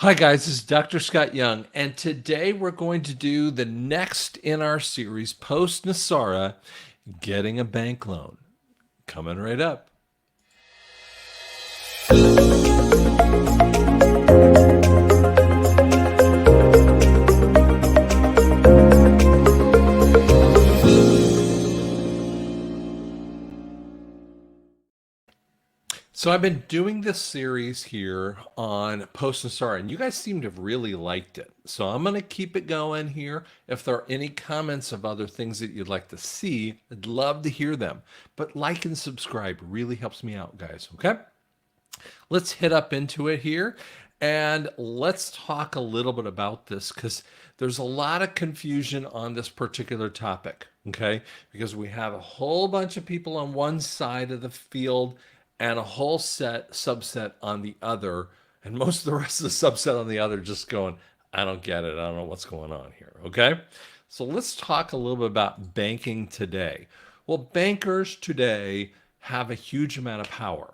Hi, guys. This is Dr. Scott Young, and today we're going to do the next in our series, Post-NESARA, Getting a Bank Loan. Coming right up. So I've been doing this series here on Post-NESARA, and you guys seem to have really liked it. So I'm going to keep it going here. If there are any comments of other things that you'd like to see, I'd love to hear them. But like and subscribe really helps me out, guys, okay? Let's hit up into it here and let's talk a little bit about this because there's a lot of confusion on this particular topic, okay? Because we have a whole bunch of people on one side of the field and a whole subset on the other, and most of the rest of the subset on the other just going, I don't get it. I don't know what's going on here, okay? So let's talk a little bit about banking today. Well, bankers today have a huge amount of power.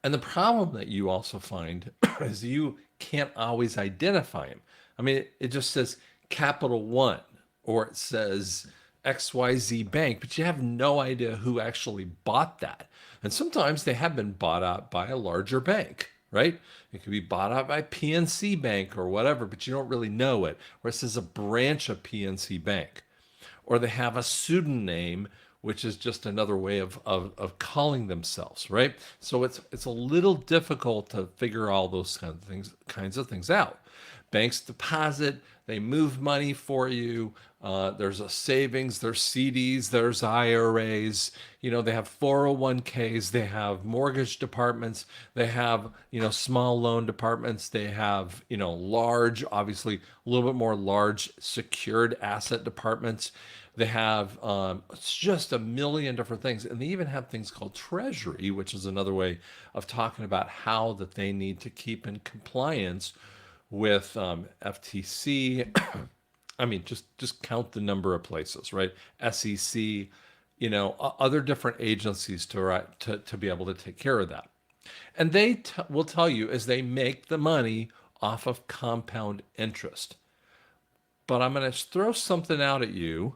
And the problem that you also find is you can't always identify them. I mean, it just says Capital One or it says XYZ Bank, but you have no idea who actually bought that. And sometimes they have been bought out by a larger bank, right? It could be bought out by PNC Bank or whatever, but you don't really know it. Or it says a branch of PNC Bank. Or they have a pseudonym, which is just another way of calling themselves, right? So it's a little difficult to figure all those kinds of things out. Banks deposit, they move money for you. There's a savings, there's CDs, there's IRAs. You know, they have 401ks, they have mortgage departments, they have, small loan departments, they have, large, obviously a little bit more large secured asset departments. They have it's just a million different things. And they even have things called treasury, which is another way of talking about how that they need to keep in compliance with FTC. I mean, just count the number of places, right? SEC, other different agencies to be able to take care of that. And they will tell you as they make the money off of compound interest. But I'm going to throw something out at you.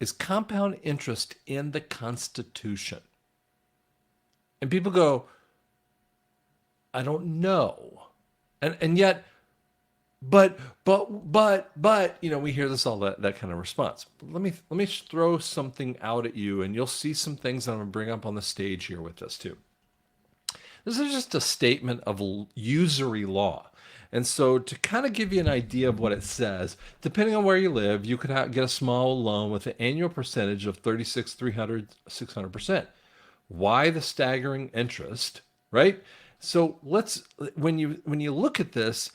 Is compound interest in the Constitution? And people go, I don't know. And yet, but, we hear this all that kind of response. But let me throw something out at you, and you'll see some things that I'm gonna bring up on the stage here with this too. This is just a statement of usury law. And so, to kind of give you an idea of what it says, depending on where you live, you could get a small loan with an annual percentage of 36, 300, 600%. Why the staggering interest, right? So when you look at this,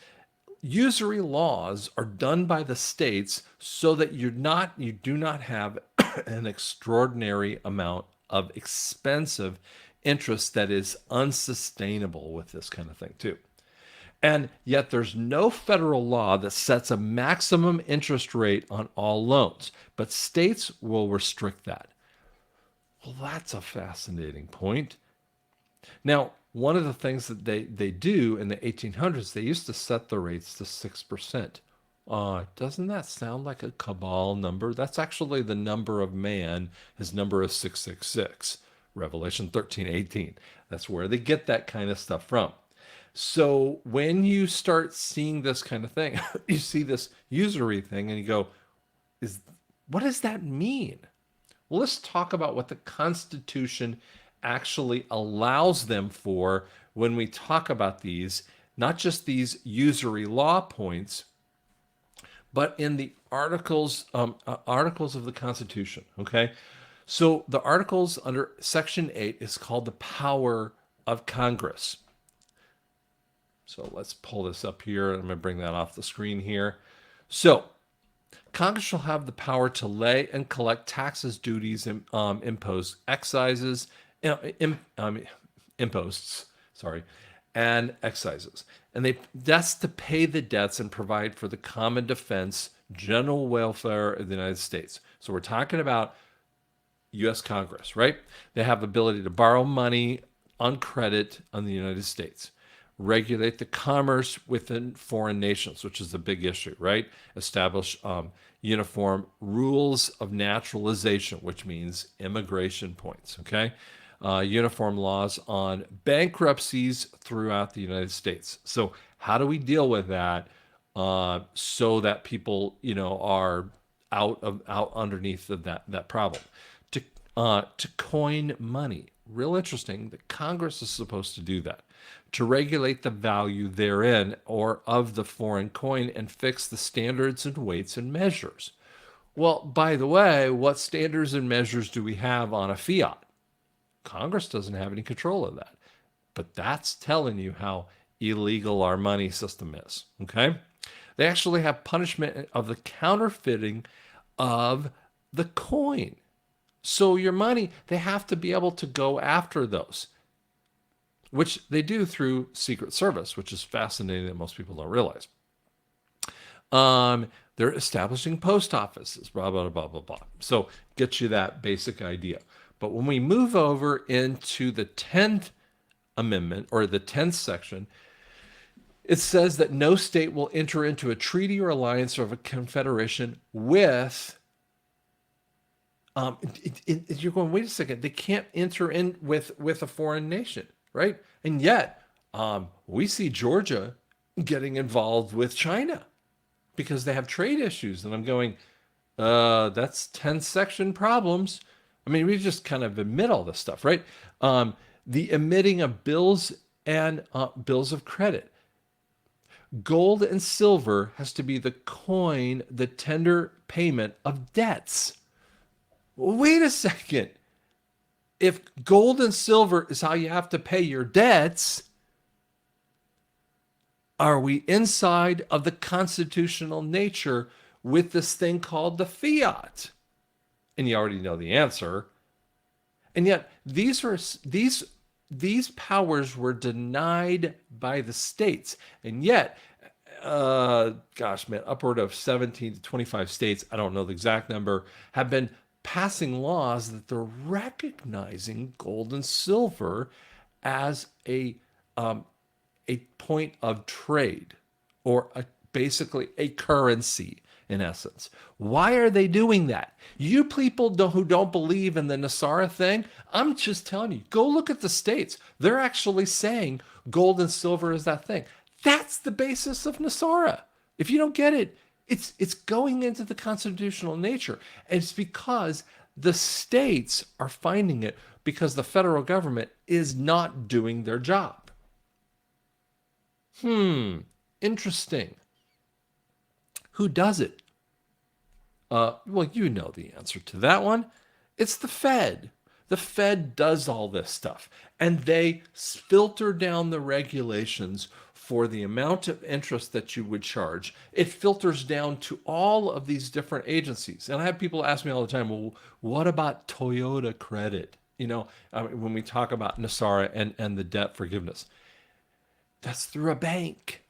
usury laws are done by the states so that you do not have an extraordinary amount of expensive interest that is unsustainable with this kind of thing too. And yet there's no federal law that sets a maximum interest rate on all loans, but states will restrict that. Well, that's a fascinating point. Now, one of the things that they do in the 1800s, they used to set the rates to 6%. Doesn't that sound like a cabal number? That's actually the number of man. His number is 666, Revelation 13:18. That's where they get that kind of stuff from. So when you start seeing this kind of thing, you see this usury thing and you go, is what does that mean? Well, let's talk about what the Constitution actually allows them for when we talk about these, not just these usury law points, but in the articles of the Constitution. Okay, so the articles under Section 8 is called the power of Congress. So let's pull this up here. I'm going to bring that off the screen here. So Congress shall have the power to lay and collect taxes, duties, and impose excises, imposts, sorry, and excises. And that's to pay the debts and provide for the common defense, general welfare of the United States. So we're talking about U.S. Congress, right? They have ability to borrow money on credit on the United States. regulate the commerce within foreign nations, which is a big issue, right? Establish uniform rules of naturalization, which means immigration points, okay? Uniform laws on bankruptcies throughout the United States. So, how do we deal with that so that people, are out underneath of that problem? To coin money. Real interesting that Congress is supposed to do that, to regulate the value therein or of the foreign coin and fix the standards and weights and measures. Well, by the way, what standards and measures do we have on a fiat? Congress doesn't have any control of that. But that's telling you how illegal our money system is. Okay? They actually have punishment of the counterfeiting of the coin. So your money, they have to be able to go after those, which they do through Secret Service, which is fascinating that most people don't realize. They're establishing post offices, blah, blah, blah, blah, blah. So get you that basic idea. But when we move over into the 10th Amendment or the 10th section, it says that no state will enter into a treaty or alliance or of a confederation with you're going, wait a second, they can't enter in with a foreign nation, right? And yet, we see Georgia getting involved with China because they have trade issues. And I'm going, that's 10 section problems. I mean, we just kind of admit all this stuff, right? The emitting of bills and bills of credit. Gold and silver has to be the coin, the tender payment of debts. Wait a second. If gold and silver is how you have to pay your debts, are we inside of the constitutional nature with this thing called the fiat? And you already know the answer. And yet these powers were denied by the states. And yet, upward of 17 to 25 states, I don't know the exact number, have been passing laws that they're recognizing gold and silver as a point of trade or basically a currency in essence. Why are they doing that? You people who don't believe in the NESARA thing, I'm just telling you, go look at the states. They're actually saying gold and silver is that thing. That's the basis of NESARA. If you don't get it, it's going into the constitutional nature. And it's because the states are finding it because the federal government is not doing their job. Interesting. Who does it? Well, you know the answer to that one. It's the Fed. The Fed does all this stuff, and they filter down the regulations for the amount of interest that you would charge. It filters down to all of these different agencies. And I have people ask me all the time, well, what about Toyota credit? When we talk about NESARA and the debt forgiveness, that's through a bank.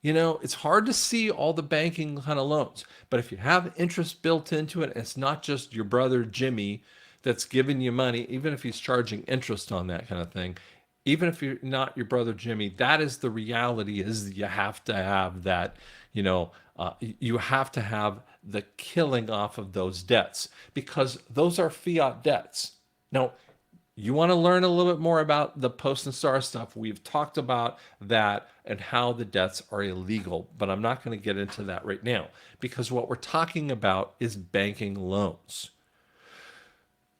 It's hard to see all the banking kind of loans, but if you have interest built into it, it's not just your brother Jimmy that's giving you money, even if he's charging interest on that kind of thing. Even if you're not your brother Jimmy, that is the reality. Is you have to have that. You have to have the killing off of those debts because those are fiat debts. Now, you want to learn a little bit more about the Post-NESARA stuff. We've talked about that and how the debts are illegal, but I'm not going to get into that right now because what we're talking about is banking loans.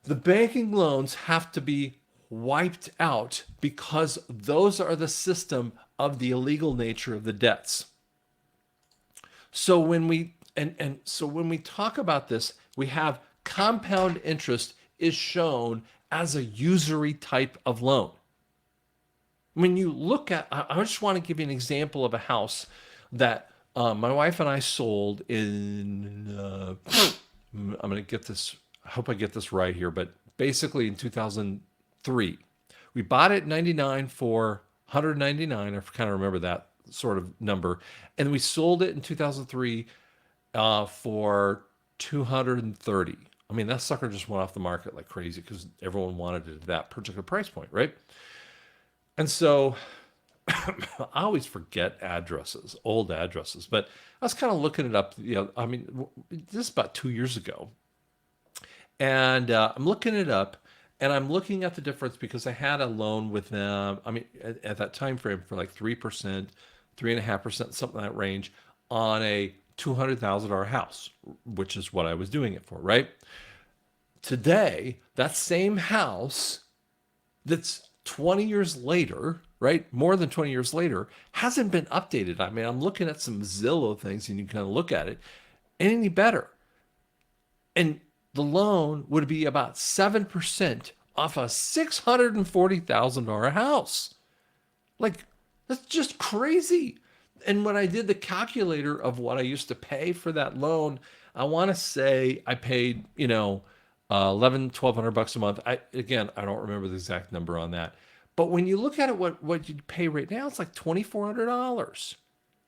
The banking loans have to be wiped out because those are the system of the illegal nature of the debts. So when we talk about this, we have compound interest is shown as a usury type of loan. When you look at, I just want to give you an example of a house that my wife and I sold in, I'm going to get this, I hope I get this right here, but basically in 2003. We bought it in 99 for 199. I kind of remember that sort of number. And we sold it in 2003 for 230. I mean, that sucker just went off the market like crazy because everyone wanted it at that particular price point, right? And so I always forget addresses, old addresses, but I was kind of looking it up. I mean, this is about 2 years ago, and I'm looking it up, and I'm looking at the difference because I had a loan with them. I mean, at that time frame for like 3%, 3.5%, something in that range, on a $200,000 house, which is what I was doing it for, right? Today, that same house that's 20 years later, right? More than 20 years later, hasn't been updated. I mean, I'm looking at some Zillow things and you kind of look at it, ain't any better. And the loan would be about 7% off a $640,000 house. Like, that's just crazy. And when I did the calculator of what I used to pay for that loan, I want to say I paid, 1,200 bucks a month. I don't remember the exact number on that. But when you look at it, what you pay right now, it's like $2,400.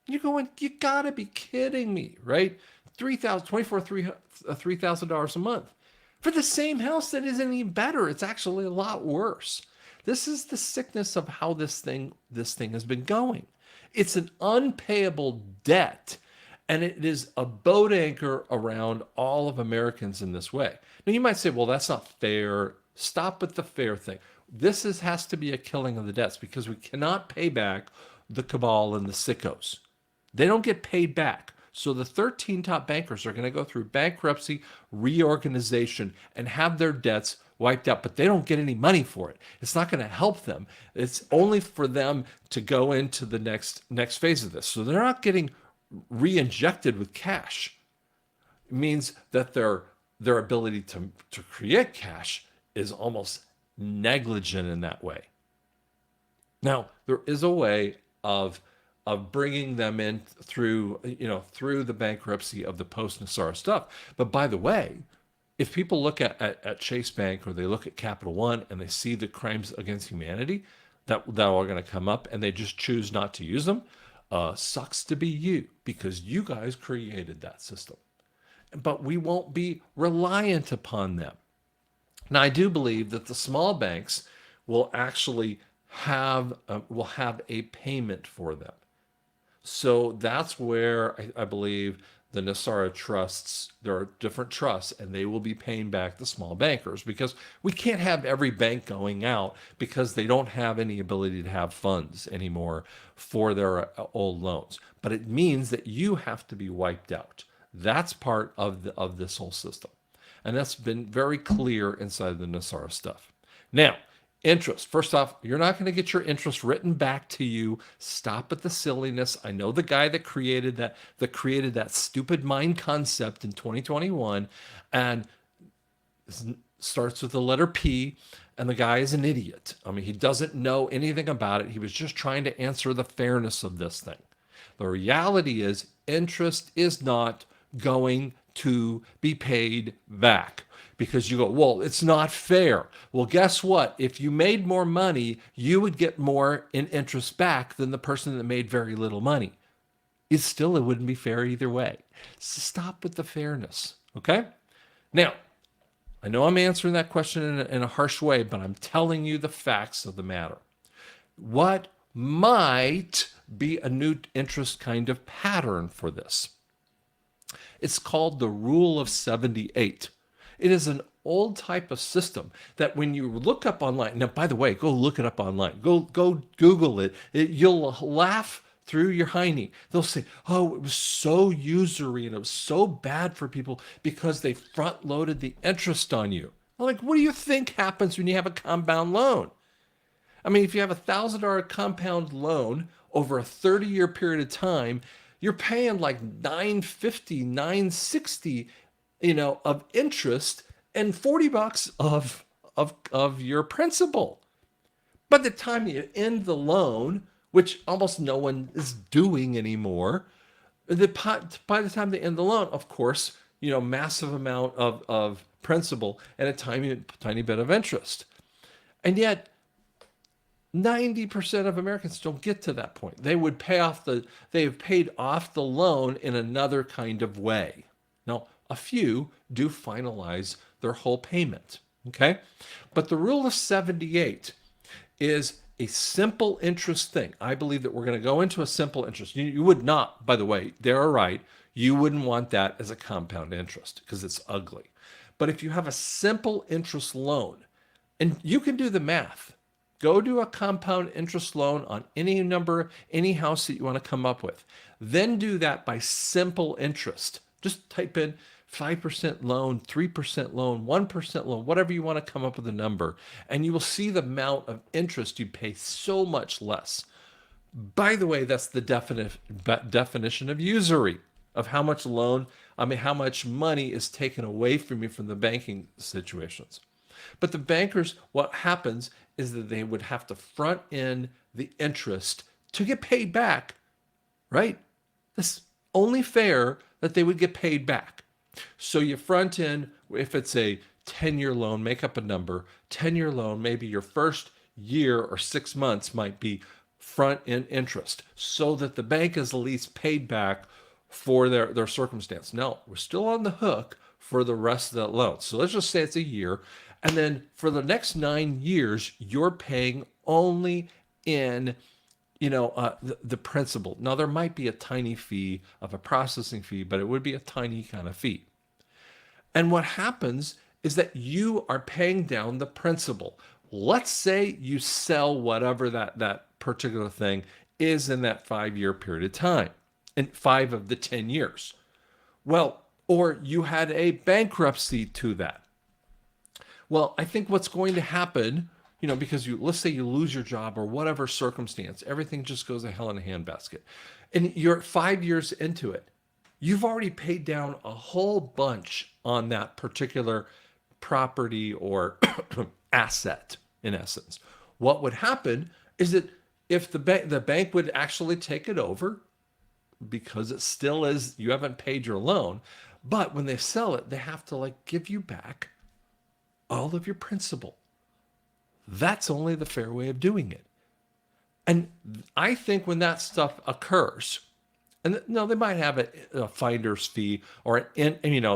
You're going, you gotta be kidding me, right? 3,000, 24, $3,000 a month for the same house that isn't any better. It's actually a lot worse. This is the sickness of how this thing has been going. It's an unpayable debt, and it is a boat anchor around all of Americans in this way. Now you might say, well, that's not fair. Stop with the fair thing. Has to be a killing of the debts because we cannot pay back the cabal and the sickos. They don't get paid back. So the 13 top bankers are going to go through bankruptcy, reorganization, and have their debts wiped out, but they don't get any money for it. It's not going to help them. It's only for them to go into the next phase of this. So they're not getting re-injected with cash. It means that their ability to create cash is almost negligent in that way. Now, there is a way of bringing them in through the bankruptcy of the post-NESARA stuff. But by the way, if people look at Chase Bank or they look at Capital One and they see the crimes against humanity that are going to come up and they just choose not to use them, sucks to be you because you guys created that system. But we won't be reliant upon them. Now, I do believe that the small banks will actually have a payment for them. So that's where I believe the NESARA trusts, there are different trusts, and they will be paying back the small bankers because we can't have every bank going out because they don't have any ability to have funds anymore for their old loans. But it means that you have to be wiped out. That's part of this whole system. And that's been very clear inside the NESARA stuff. Now, interest. First off, you're not going to get your interest written back to you. Stop at the silliness. I know the guy that created that stupid mind concept in 2021 and starts with the letter P, and the guy is an idiot. I mean, he doesn't know anything about it. He was just trying to answer the fairness of this thing. The reality is interest is not going to be paid back. Because you go, well, it's not fair. Well, guess what? If you made more money, you would get more in interest back than the person that made very little money. It wouldn't be fair either way. So stop with the fairness, okay? Now, I know I'm answering that question in a harsh way, but I'm telling you the facts of the matter. What might be a new interest kind of pattern for this? It's called the Rule of 78. It is an old type of system that when you look up online, now, by the way, go look it up online. Go Google it. You'll laugh through your hiney. They'll say, oh, it was so usury and it was so bad for people because they front loaded the interest on you. I'm like, what do you think happens when you have a compound loan? I mean, if you have $1,000 compound loan over a 30-year period of time, you're paying like $950, $960 of interest and $40 of your principal. By the time you end the loan, which almost no one is doing anymore, by the time they end the loan, of course, massive amount of principal and a tiny bit of interest. And yet 90% of Americans don't get to that point. They have paid off the loan in another kind of way. Now, a few do finalize their whole payment, okay? But the rule of 78 is a simple interest thing. I believe that we're going to go into a simple interest. You would not, by the way, they're right. You wouldn't want that as a compound interest because it's ugly. But if you have a simple interest loan, and you can do the math, go do a compound interest loan on any number, any house that you want to come up with. Then do that by simple interest. Just type in 5% loan, 3% loan, 1% loan, whatever you want to come up with a number. And you will see the amount of interest you pay so much less. By the way, that's the definition of usury, of how much how much money is taken away from you from the banking situations. But the bankers, what happens is that they would have to front in the interest to get paid back, right? It's only fair that they would get paid back. So you front in, if it's a 10-year loan, make up a number, 10-year loan, maybe your first year or 6 months might be front end interest so that the bank is at least paid back for their circumstance. Now, we're still on the hook for the rest of that loan. So let's just say it's a year. And then for the next 9 years, you're paying only in the principal. Now, there might be a tiny fee of a processing fee, but it would be a tiny kind of fee. And what happens is that you are paying down the principal. Let's say you sell whatever that particular thing is in that 5-year period of time, in 5 of the 10 years. Well, or you had a bankruptcy to that. Well, I think what's going to happen, because let's say you lose your job or whatever circumstance, everything just goes to hell in a handbasket. And you're 5 years into it. You've already paid down a whole bunch on that particular property or asset, in essence. What would happen is that if the bank would actually take it over, because it still is, you haven't paid your loan, but when they sell it, they have to give you back all of your principal. That's only the fair way of doing it. And I think when that stuff occurs, and no, they might have a finder's fee or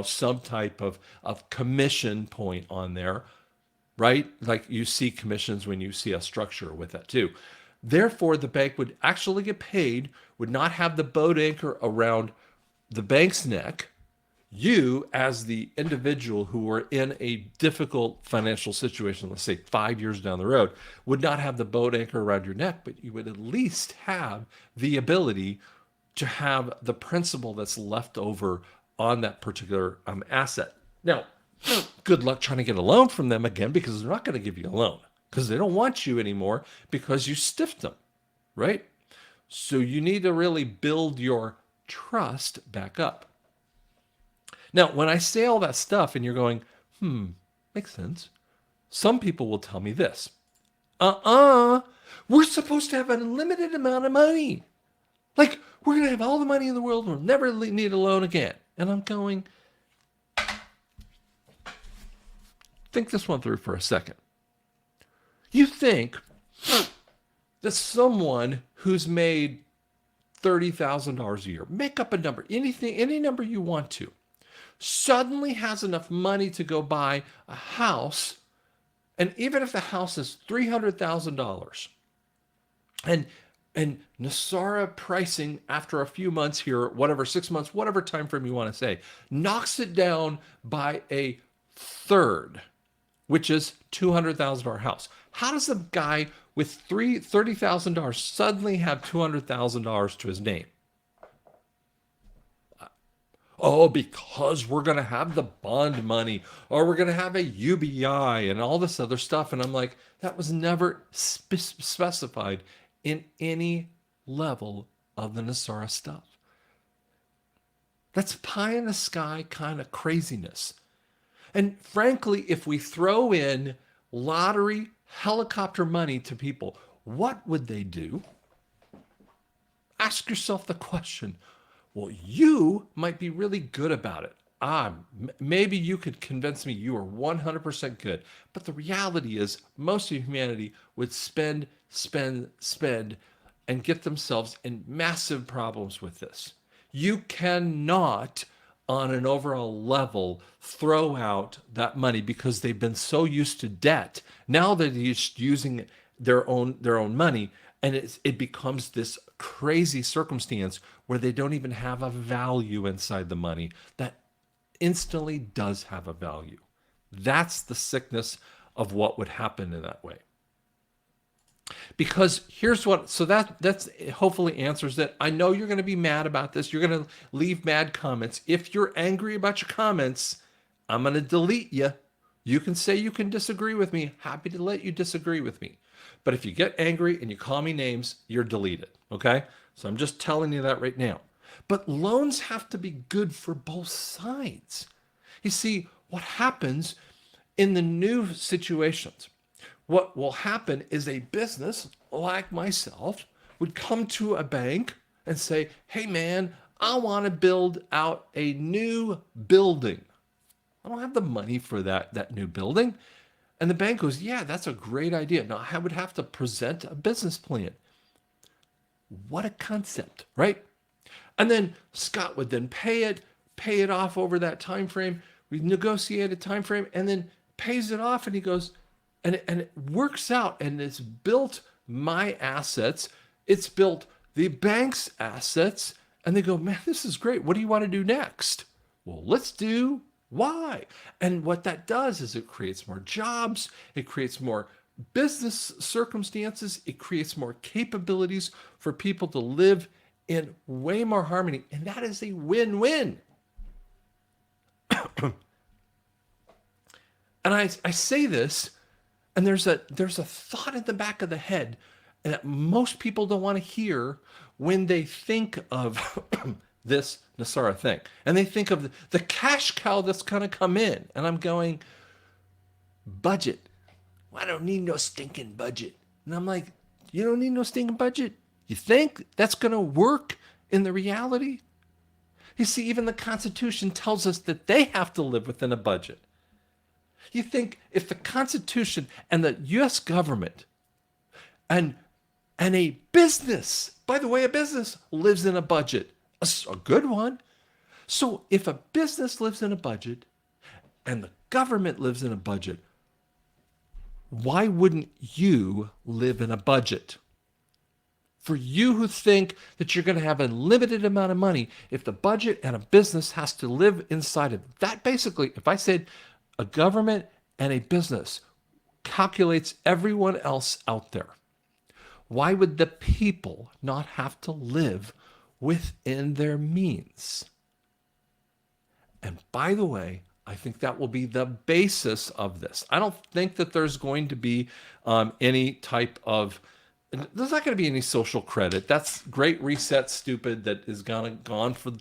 some type of commission point on there, right? Like you see commissions when you see a structure with that too. Therefore, the bank would actually get paid, would not have the boat anchor around the bank's neck. You, as the individual who were in a difficult financial situation, let's say 5 years down the road, would not have the boat anchor around your neck, but you would at least have the ability to have the principal that's left over on that particular asset. Now, good luck trying to get a loan from them again, because they're not going to give you a loan because they don't want you anymore because you stiffed them, right? So you need to really build your trust back up. Now, when I say all that stuff and you're going, makes sense. Some people will tell me this. We're supposed to have an unlimited amount of money. We're going to have all the money in the world. We'll never need a loan again. And I'm going, think this one through for a second. You think that someone who's made $30,000 a year, make up a number, any number you want to, suddenly has enough money to go buy a house, and even if the house is $300,000, and NESARA pricing after a few months here, whatever, 6 months, whatever time frame you want to say, knocks it down by a third, which is $200,000 house. How does a guy with $30,000 suddenly have $200,000 to his name? Oh, because we're going to have the bond money, or we're going to have a UBI and all this other stuff. And I'm like, that was never specified in any level of the NESARA stuff. That's pie in the sky kind of craziness. And frankly, if we throw in lottery, helicopter money to people, what would they do? Ask yourself the question. Well, you might be really good about it. Maybe you could convince me you are 100% good. But the reality is most of humanity would spend, and get themselves in massive problems with this. You cannot, on an overall level, throw out that money because they've been so used to debt. Now they're just using their own money, and it becomes this crazy circumstance where they don't even have a value inside the money that instantly does have a value. That's the sickness of what would happen in that way. Because here's what, so that's hopefully answers it. I know you're going to be mad about this. You're going to leave mad comments. If you're angry about your comments, I'm going to delete you. You can say you can disagree with me. Happy to let you disagree with me. But if you get angry and you call me names, you're deleted. Okay? So I'm just telling you that right now. But loans have to be good for both sides. You see, what happens in the new situations, what will happen is a business like myself would come to a bank and say, hey man, I want to build out a new building. I don't have the money for that new building. And the bank goes, yeah, that's a great idea. Now I would have to present a business plan. What a concept, right? And then Scott would then pay it off over that time frame. We negotiate a time frame and then pays it off, and he goes, and it works out, and it's built my assets, it's built the bank's assets, and they go, man, this is great. What do you want to do next? Well, let's do Y. And what that does is it creates more jobs, it creates more business circumstances, it creates more capabilities for people to live in way more harmony, and that is a win-win. And I say this, and there's a thought in the back of the head that most people don't want to hear when they think of this NESARA thing. And they think of the cash cow that's going to come in. And I'm going, budget. Well, I don't need no stinking budget. And I'm like, you don't need no stinking budget? You think that's going to work in the reality? You see, even the Constitution tells us that they have to live within a budget. You think if the Constitution and the U.S. government and a business, by the way, a business lives in a budget, a good one. So if a business lives in a budget and the government lives in a budget, why wouldn't you live in a budget? For you who think that you're going to have a limited amount of money, if the budget and a business has to live inside of that, basically, if I said a government and a business calculates everyone else out there, why would the people not have to live within their means? And by the way, I think that will be the basis of this. I don't think that there's going to be any type of, there's not going to be any social credit. That's Great Reset stupid that is gone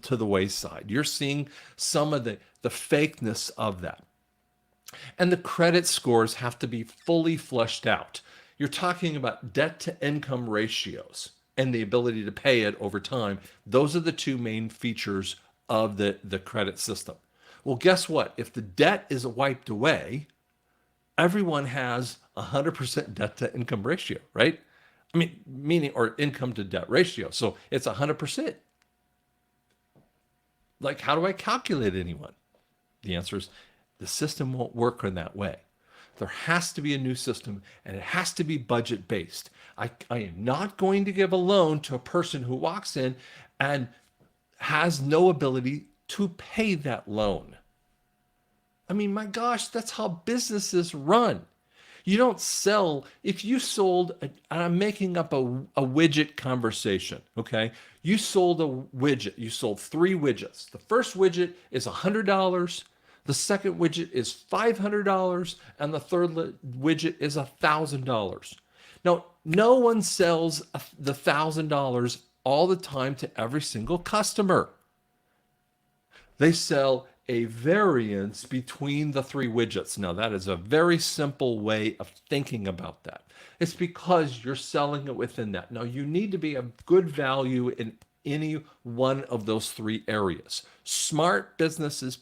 to the wayside. You're seeing some of the fakeness of that. And the credit scores have to be fully fleshed out. You're talking about debt to income ratios and the ability to pay it over time. Those are the two main features of the credit system. Well, guess what? If the debt is wiped away, everyone has 100% debt to income ratio, right? I mean, meaning, or income to debt ratio. So it's 100%. Like, how do I calculate anyone? The answer is the system won't work in that way. There has to be a new system, and it has to be budget based. I am not going to give a loan to a person who walks in and has no ability to pay that loan. I mean, my gosh, that's how businesses run. You don't sell, if you sold, and I'm making up a widget conversation, okay? You sold a widget, you sold 3 widgets. The first widget is $100, the second widget is $500, and the third widget is $1,000. Now, no one sells the $1,000 all the time to every single customer. They sell a variance between the 3 widgets. Now, that is a very simple way of thinking about that. It's because you're selling it within that. Now, you need to be a good value in any one of those 3 areas. Smart business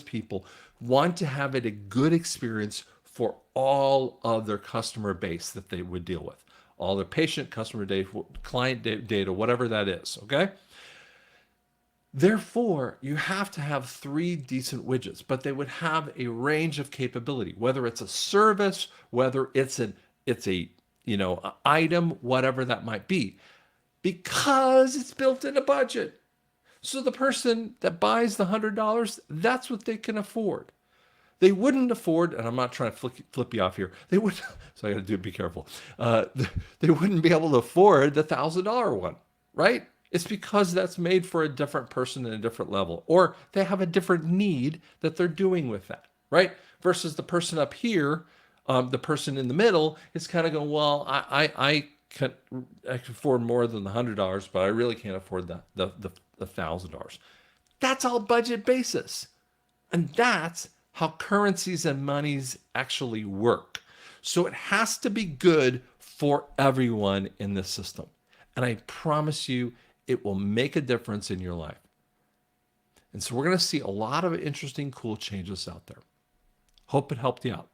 people want to have it a good experience for all of their customer base that they would deal with. All their patient, customer data, client data, whatever that is, okay? Therefore, you have to have 3 decent widgets, but they would have a range of capability, whether it's a service, whether it's a item, whatever that might be, because it's built in a budget. So the person that buys the $100, that's what they can afford. They wouldn't afford, and I'm not trying to flip you off here. They would, so I got to be careful. They wouldn't be able to afford the $1,000 one, right? It's because that's made for a different person at a different level, or they have a different need that they're doing with that, right? Versus the person up here, the person in the middle is kind of going, well, I can afford more than the $100, but I really can't afford the $1,000. That's all budget basis. And that's how currencies and monies actually work. So it has to be good for everyone in the system. And I promise you, it will make a difference in your life. And so we're going to see a lot of interesting, cool changes out there. Hope it helped you out.